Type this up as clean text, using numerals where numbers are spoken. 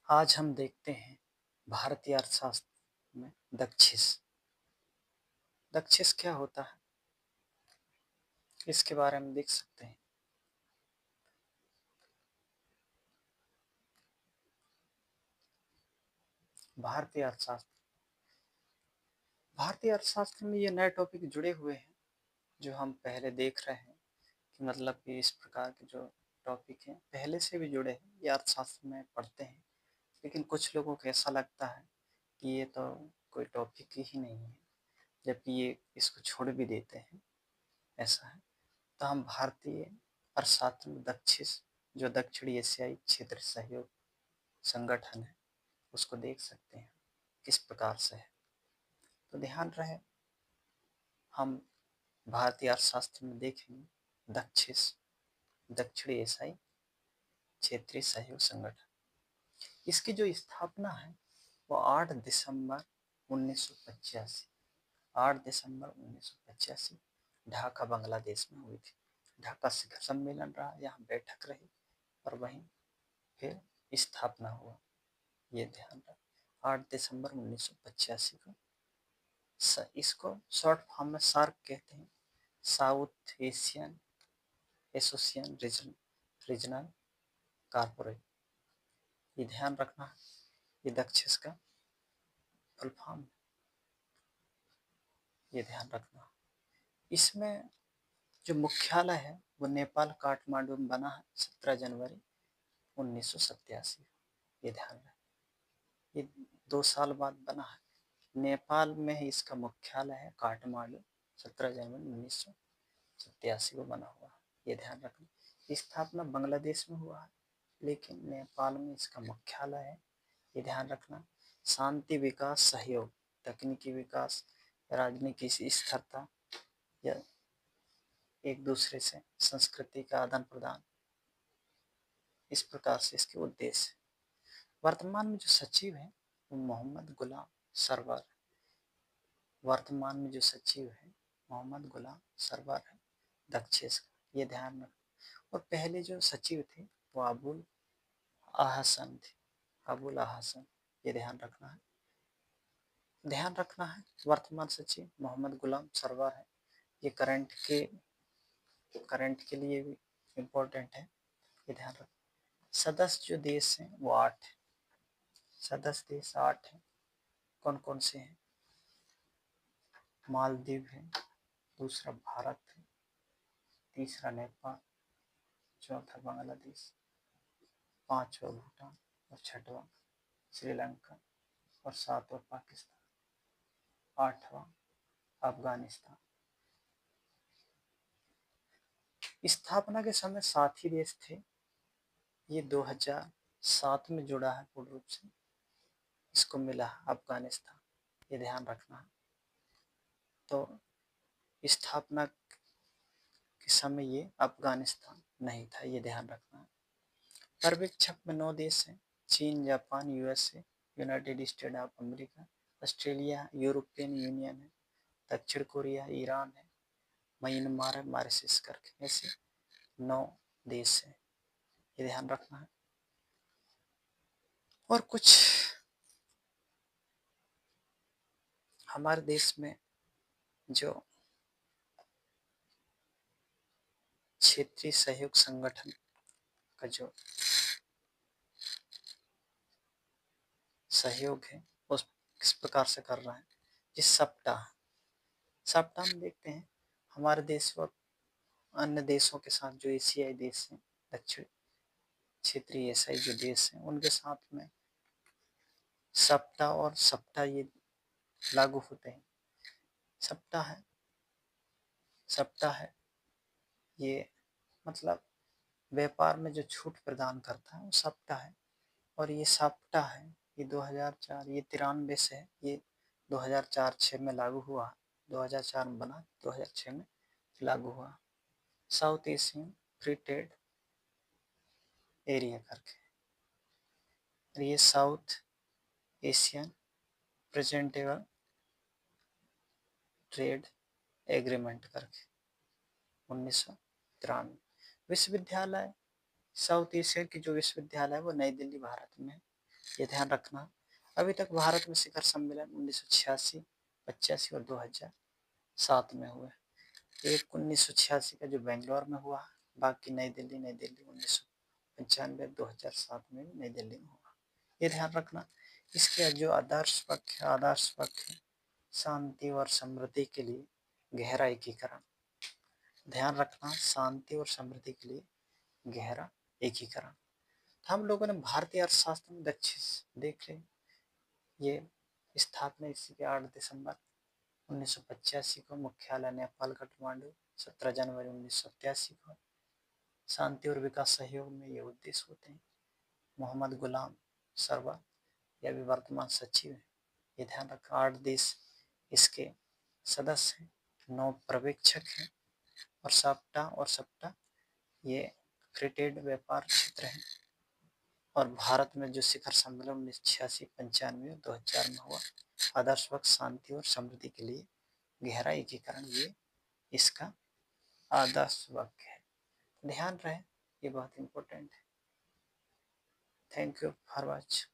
आज हम देखते हैं भारतीय अर्थशास्त्र में दक्षिस। दक्षिस क्या होता है, इसके बारे में देख सकते हैं। भारतीय अर्थशास्त्र भारतीय अर्थशास्त्र में ये नए टॉपिक जुड़े हुए हैं जो हम पहले देख रहे हैं कि मतलब कि इस प्रकार के जो टॉपिक हैं पहले से भी जुड़े हैं, ये अर्थशास्त्र में पढ़ते हैं। लेकिन कुछ लोगों को ऐसा लगता है कि ये तो कोई टॉपिक ही नहीं है, जबकि ये इसको छोड़ भी देते हैं। ऐसा है तो हम भारतीय अर्थशास्त्र में दक्षिस जो दक्षिणी एशियाई क्षेत्र सहयोग संगठन है उसको देख सकते हैं किस प्रकार से है। तो ध्यान रहे हम भारतीय अर्थशास्त्र में देखेंगे दक्षिस दक्षिणी एशियाई क्षेत्रीय सहयोग संगठन। इसकी जो स्थापना है वो 8 दिसंबर 1985 8 दिसंबर 1985 ढाका बांग्लादेश में हुई थी। ढाका शिखर सम्मेलन रहा, यहाँ बैठक रही और वहीं फिर स्थापना हुआ। ये ध्यान रहा 8 दिसंबर 1985 को। इसको शॉर्ट फॉर्म में सार्क कहते हैं, south Asian association regional corporate. ये ध्यान रखना है, ये दक्षिस का फुल फॉर्म है, ये ध्यान रखना। इसमें जो मुख्यालय है वो नेपाल काठमांडू में बना है 17 जनवरी 1987। ये ध्यान रहे, ये 2 साल बाद बना है। नेपाल में ही इसका मुख्यालय है काठमांडू, 17 जनवरी 1987 को बना हुआ है। ये ध्यान रखना। स्थापना बांग्लादेश में हुआ है लेकिन नेपाल में इसका मुख्यालय है। ये ध्यान रखना। शांति विकास सहयोग, तकनीकी विकास, राजनीतिक स्थिरता या एक दूसरे से संस्कृति का आदान प्रदान, इस प्रकार से इसके उद्देश्य। वर्तमान में जो सचिव है वो मोहम्मद गुलाम सरवर। वर्तमान में जो सचिव है मोहम्मद गुलाम सरवर है दक्षिस का, ये ध्यान रखना। और पहले जो सचिव थे वो अबुल आहसन थे, अबुल आहसन। ये ध्यान रखना है, ध्यान रखना है। वर्तमान सचिव मोहम्मद गुलाम सरवर है। ये करंट के लिए भी इम्पोर्टेंट है, ये ध्यान रखना। सदस्य जो देश हैं वो 8 है, सदस्य देश 8 हैं। कौन कौन से हैं? मालदीव है, दूसरा भारत है, तीसरा नेपाल, चौथा बांग्लादेश, पांचवा भूटान और छठवां श्रीलंका और सातवां पाकिस्तान, आठवां अफगानिस्तान। स्थापना के समय 7 ही देश थे। ये 2007 में जुड़ा है पूर्ण रूप से, इसको मिला है अफगानिस्तान। ये ध्यान रखना है। तो स्थापना के समय ये अफगानिस्तान नहीं था, ये ध्यान रखना है। पर्यवेक्षक में 9 देश हैं, चीन, Japan, USA, United state of America, Australia, European union है, दक्षिण कोरिया, ईरान है, म्यांमार है, मॉरिशस करके ऐसे 9 देश हैं, ये ध्यान रखना है। और कुछ हमारे देश में जो क्षेत्रीय सहयोग संगठन का जो सहयोग है उस किस प्रकार से कर रहा है। जिस सप्ताह में देखते हैं हमारे देश और अन्य देशों के साथ जो एशियाई देश हैं, दक्षिण क्षेत्रीय एशियाई जो देश हैं उनके साथ में सप्ताह ये लागू होते हैं। सप्ताह है ये मतलब व्यापार में जो छूट प्रदान करता है वो सप्ताह है। और ये सप्ताह है ये 2004 ये 93 से है, ये 2004-06 में लागू हुआ, 2004 में बना, 2006 में लागू हुआ। South Asian free trade area करके, और ये south Asian presentable trade agreement करके 1993। विश्वविद्यालय साउथ एशिया की जो विश्वविद्यालय है वो नई दिल्ली भारत में, ये ध्यान रखना। अभी तक भारत में शिखर सम्मेलन 1986, 85 और 2007 में हुए। एक 1986 का जो बेंगलोर में हुआ, बाकी नई दिल्ली 1995, 2007 में नई दिल्ली में हुआ। ये ध्यान रखना। इसके जो आदर्श पक्ष है शांति और समृद्धि के लिए गहरा एकीकरण। ध्यान रखना, शांति और समृद्धि के लिए गहरा एकीकरण। हम लोगों ने भारतीय अर्थशास्त्र में दक्षिण देख ले, ये स्थापना इसी के 8 दिसंबर 1985 को, मुख्यालय नेपाल काठमांडू 17 जनवरी 1987 को। शांति और विकास सहयोग में ये उद्देश्य होते हैं। मोहम्मद गुलाम सरवर ये भी वर्तमान सचिव है। ये ध्यान रखा। 8 देश इसके सदस्य हैं, 9 पर्यवेक्षक हैं और सप्टा ये फ्री ट्रेड व्यापार क्षेत्र है। और भारत में जो शिखर सम्मेलन 1986, 95 और 2004 में हुआ, आदर्श पक्ष शांति और समृद्धि के लिए गहरा एकीकरण, ये इसका आदर्श वाक्य है। ध्यान रहे, ये बहुत इंपॉर्टेंट है। Thank you for watch.